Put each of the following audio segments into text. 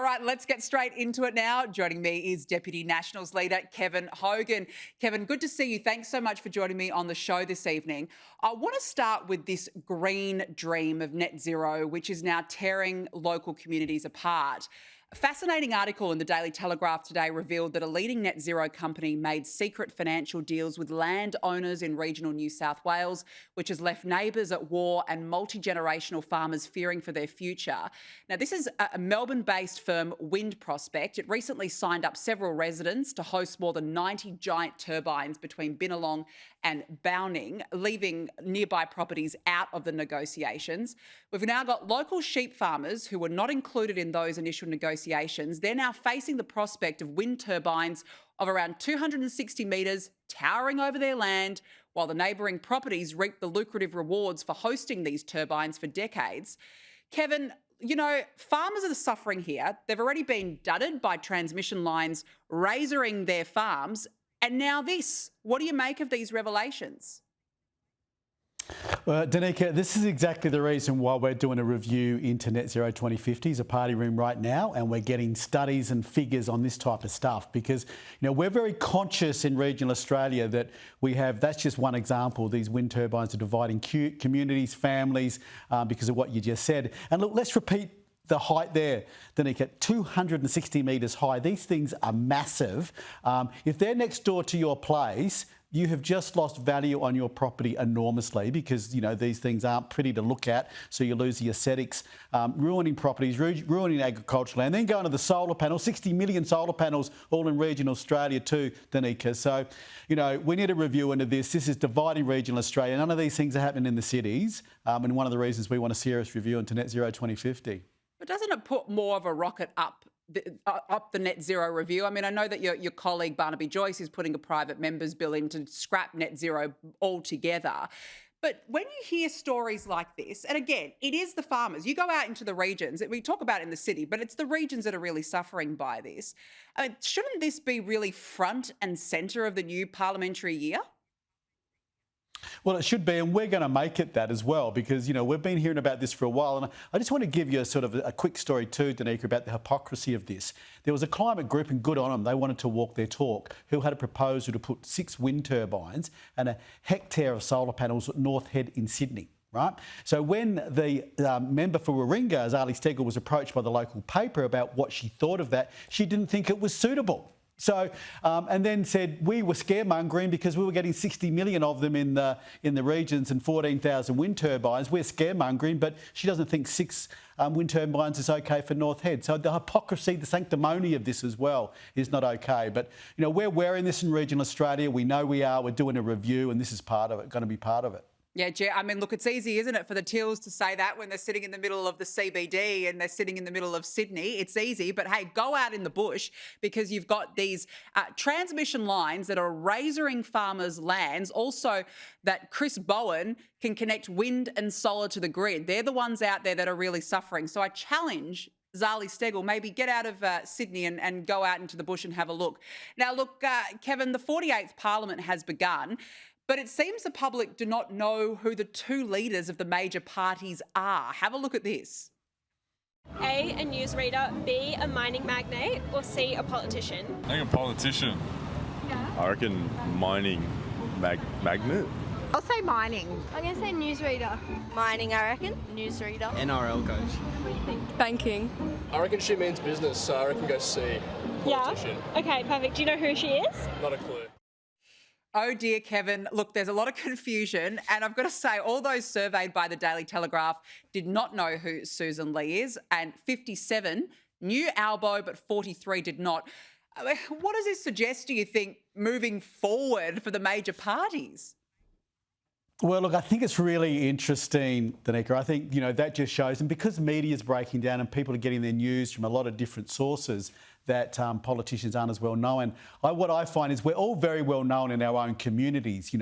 right, let's get straight into it now. Joining me is Deputy Nationals Leader Kevin Hogan. Kevin, good to see you. Thanks so much for joining me on the show this evening. I want to start with this green dream of net zero, which is now tearing local communities apart. A fascinating article in the Daily Telegraph today revealed that a leading net zero company made secret financial deals with landowners in regional New South Wales, which has left neighbours at war and multi-generational farmers fearing for their future. Now, this is a Melbourne-based firm, Wind Prospect. It recently signed up several residents to host more than 90 giant turbines between Binalong and Bowning, leaving nearby properties out of the negotiations. We've now got local sheep farmers who were not included in those initial negotiations. They're now facing the prospect of wind turbines of around 260 metres towering over their land, while the neighbouring properties reap the lucrative rewards for hosting these turbines for decades. Kevin, you know, farmers are suffering here. They've already been dudded by transmission lines razoring their farms. And now this. What do you make of these revelations? Well, Danica, this is exactly the reason why we're doing a review into Net Zero 2050 as a party room right now, and we're getting studies and figures on this type of stuff because, you know, we're very conscious in regional Australia that we have, that's just one example, these wind turbines are dividing communities, families, because of what you just said. And look, let's repeat the height there, Danica, 260 metres high. These things are massive. If they're next door to your place, you have just lost value on your property enormously because, you know, these things aren't pretty to look at, so you lose the aesthetics, ruining properties, ruining agricultural land. Then going to the solar panels, 60 million solar panels all in regional Australia too, Danica. So, you know, we need a review into this. This is dividing regional Australia. None of these things are happening in the cities, and one of the reasons we want a serious review into Net Zero 2050. But doesn't it put more of a rocket up the net zero review? I mean, I know that your colleague Barnaby Joyce is putting a private members bill in to scrap net zero altogether. But when you hear stories like this, and again, it is the farmers, you go out into the regions, we talk about it in the city, but it's the regions that are really suffering by this. Shouldn't this be really front and centre of the new parliamentary year? Well, it should be, and we're going to make it that as well because, you know, we've been hearing about this for a while. And I just want to give you a sort of a quick story too, Danica, about the hypocrisy of this. There was a climate group, and good on them, they wanted to walk their talk, who had a proposal to put 6 wind turbines and a hectare of solar panels at North Head in Sydney. Right? So when the member for Warringah, Zali Steggall, was approached by the local paper about what she thought of that, she didn't think it was suitable. So, and then said we were scaremongering because we were getting 60 million of them in the regions and 14,000 wind turbines. We're scaremongering, but she doesn't think 6 wind turbines is okay for North Head. So the hypocrisy, the sanctimony of this as well is not okay. But, you know, we're wearing this in regional Australia. We know we are. We're doing a review, and this is part of it, going to be part of it. Yeah, I mean, look, it's easy, isn't it, for the Teals to say that when they're sitting in the middle of the CBD and they're sitting in the middle of Sydney. It's easy, but hey, go out in the bush because you've got these transmission lines that are razoring farmers' lands. Also, that Chris Bowen can connect wind and solar to the grid. They're the ones out there that are really suffering. So I challenge Zali Steggall, maybe get out of Sydney and go out into the bush and have a look. Now, look, Kevin, the 48th Parliament has begun. But it seems the public do not know who the 2 leaders of the major parties are. Have a look at this. A newsreader, B, a mining magnate, or C, a politician? I think a politician. Yeah. I reckon mining magnet. I'll say mining. I'm going to say newsreader. Mining, I reckon. Newsreader. NRL goes. What do you think? Banking. I reckon she means business, so I reckon go C. Politician. Yeah? Okay, perfect. Do you know who she is? Not a clue. Oh dear, Kevin. Look, there's a lot of confusion. And I've got to say, all those surveyed by the Daily Telegraph did not know who Susan Lee is. And 57 knew Albo, but 43 did not. What does this suggest, do you think, moving forward for the major parties? Well, look, I think it's really interesting, Danica. I think, you know, that just shows, and because media is breaking down and people are getting their news from a lot of different sources, that politicians aren't as well known. What I find is we're all very well known in our own communities. In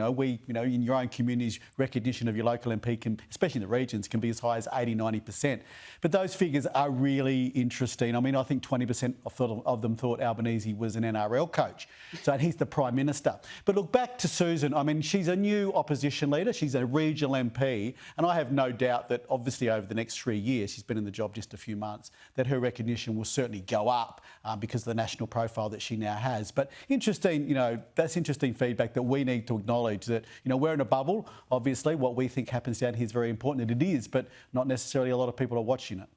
your own communities, recognition of your local MP, especially in the regions, can be as high as 80, 90%. But those figures are really interesting. I mean, I think 20% of them thought Albanese was an NRL coach. So he's the Prime Minister. But look, back to Susan. I mean, she's a new opposition leader. She's a regional MP. And I have no doubt that obviously over the next 3 years, she's been in the job just a few months, that her recognition will certainly go up because of the national profile that she now has. But interesting, that's interesting feedback that we need to acknowledge that, we're in a bubble. Obviously, what we think happens down here is very important, and it is, but not necessarily a lot of people are watching it.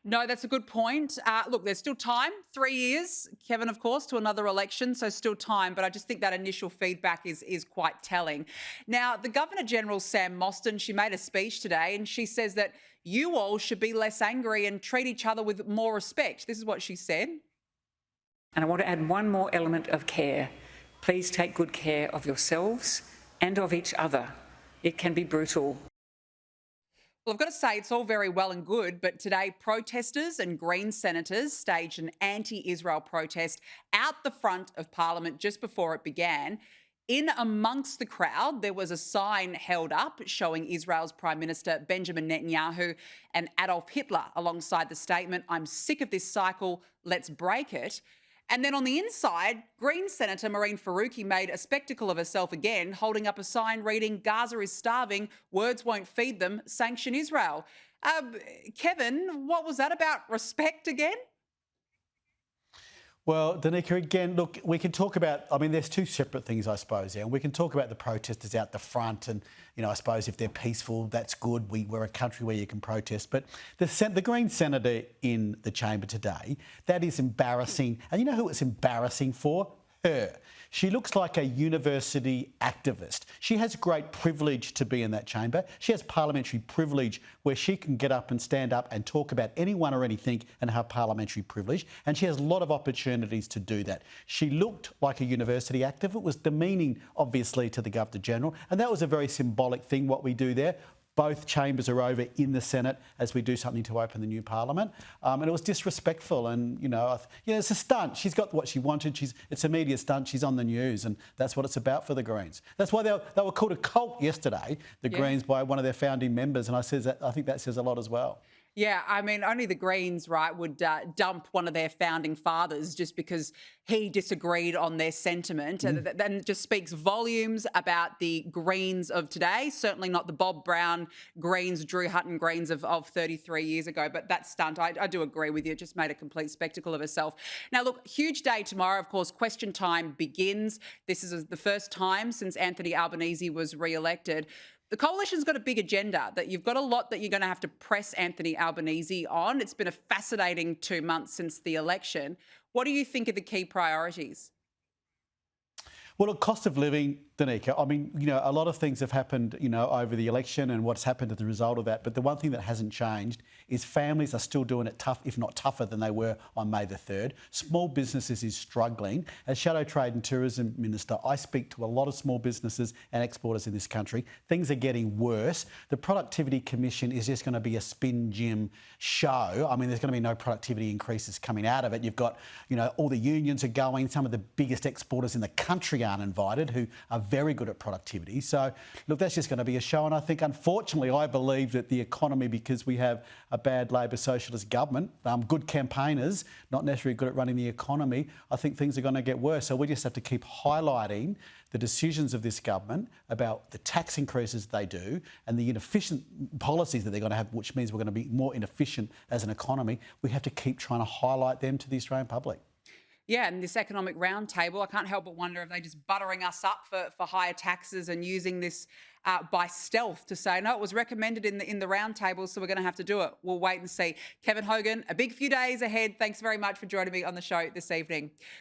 No, that's a good point. Look, there's still time, 3 years, Kevin, of course, to another election, so still time. But I just think that initial feedback is quite telling. Now, the Governor-General, Sam Mostyn, she made a speech today and she says that you all should be less angry and treat each other with more respect. This is what she said. And I want to add one more element of care. Please take good care of yourselves and of each other. It can be brutal. Well, I've got to say, it's all very well and good, but today protesters and Green senators staged an anti-Israel protest out the front of Parliament just before it began. In amongst the crowd, there was a sign held up showing Israel's Prime Minister Benjamin Netanyahu and Adolf Hitler alongside the statement, "I'm sick of this cycle, let's break it." And then on the inside, Green Senator Mehreen Faruqi made a spectacle of herself again, holding up a sign reading, "Gaza is starving, words won't feed them, sanction Israel." Kevin, what was that about? Respect again? Well, Danica, again, look, we can talk about, there's two separate things, I suppose, yeah. We can talk about the protesters out the front and, I suppose if they're peaceful, that's good. We're a country where you can protest. But the Green senator in the chamber today, that is embarrassing. And you know who it's embarrassing for? Her. She looks like a university activist. She has great privilege to be in that chamber. She has parliamentary privilege where she can get up and stand up and talk about anyone or anything and have parliamentary privilege. And she has a lot of opportunities to do that. She looked like a university activist. It was demeaning, obviously, to the Governor-General. And that was a very symbolic thing, what we do there. Both chambers are over in the Senate as we do something to open the new Parliament. And it was disrespectful and, it's a stunt. She's got what she wanted. It's a media stunt. She's on the news and that's what it's about for the Greens. That's why they were called a cult yesterday, the Greens, by one of their founding members. And I think that says a lot as well. Yeah, only the Greens, right, would dump one of their founding fathers just because he disagreed on their sentiment. And that just speaks volumes about the Greens of today, certainly not the Bob Brown Greens, Drew Hutton Greens of 33 years ago. But that stunt, I do agree with you, it just made a complete spectacle of herself. Now, look, huge day tomorrow. Of course, question time begins. This is the first time since Anthony Albanese was re-elected. The coalition's got a big agenda, that you've got a lot that you're going to have to press Anthony Albanese on. It's been a fascinating 2 months since the election. What do you think are the key priorities? Well, look, cost of living, Danica, a lot of things have happened, over the election and what's happened as a result of that. But the one thing that hasn't changed is families are still doing it tough, if not tougher than they were on May the 3rd. Small businesses is struggling. As Shadow Trade and Tourism Minister, I speak to a lot of small businesses and exporters in this country. Things are getting worse. The Productivity Commission is just going to be a spin gym show. There's going to be no productivity increases coming out of it. You've got, all the unions are going. Some of the biggest exporters in the country aren't invited, who are very good at productivity. So, look, that's just going to be a show. And I think, unfortunately, I believe that the economy, because we have a bad Labor socialist government, good campaigners, not necessarily good at running the economy, I think things are going to get worse. So we just have to keep highlighting the decisions of this government about the tax increases they do and the inefficient policies that they're going to have, which means we're going to be more inefficient as an economy. We have to keep trying to highlight them to the Australian public. Yeah, and this economic roundtable, I can't help but wonder if they're just buttering us up for higher taxes and using this by stealth to say, no, it was recommended in the roundtable, so we're going to have to do it. We'll wait and see. Kevin Hogan, a big few days ahead. Thanks very much for joining me on the show this evening.